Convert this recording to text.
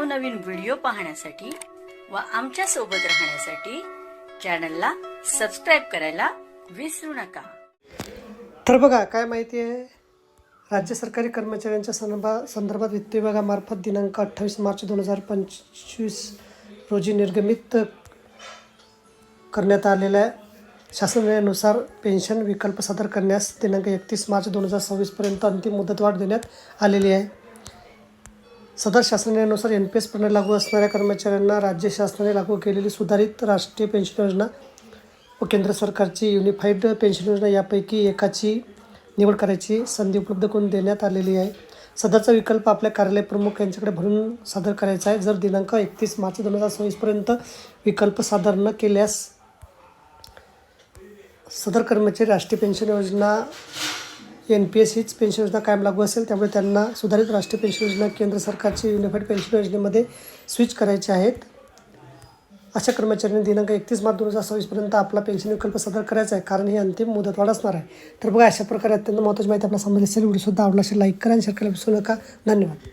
नवनवीन व्हिडिओ पाहण्यासाठी व आमच्या सोबत राहण्यासाठी चॅनलला सबस्क्राईब करायला विसरू नका। तर बघा काय माहिती आहे, राज्य सरकारी कर्मचाऱ्यांच्या संदर्भात वित्त विभागामार्फत दिनांक 28 मार्च 2025 रोजी निर्गमित करण्यात आलेल्या शासन निर्णयानुसार पेन्शन विकल्प सादर करण्यास दिनांक 31 मार्च 2026 पर्यंत अंतिम मुदतवाढ देण्यात आलेली आहे। सदर शासन निर्णयानुसार NPS प्रणाली लागू असणाऱ्या कर्मचाऱ्यांना राज्य शासनाने लागू केलेली सुधारित राष्ट्रीय पेन्शन योजना व केंद्र सरकारची युनिफाईड पेन्शन योजना यापैकी एकाची निवड करायची संधी उपलब्ध करून देण्यात आलेली आहे। सदरचा विकल्प आपल्या कार्यालय प्रमुख यांच्याकडे भरून सादर करायचा आहे। जर दिनांक 31 मार्च 2026 पर्यंत विकल्प सादर न केल्यास सदर कर्मचारी राष्ट्रीय पेन्शन योजना NPS हीच पेन्शन योजना कायम लागू असेल, त्यामुळे त्यांना सुधारित राष्ट्रीय पेन्शन योजना केंद्र सरकारची युनिफाईड पेन्शन योजनेमध्ये स्विच करायचे आहेत। अशा कर्मचाऱ्यांनी दिनांक 31 मार्च 2026 पर्यंत आपला पेन्शन विकल्प सादर करायचा आहे, कारण ही अंतिम मुदतवाढ असणार आहे। तर बघा, अशा प्रकारे अत्यंत महत्त्वाची माहिती आपल्याला समजली असेल। व्हिडिओ सुद्धा आवडला असेल लाईक करा आणि शेअर करायला विसरू नका। धन्यवाद।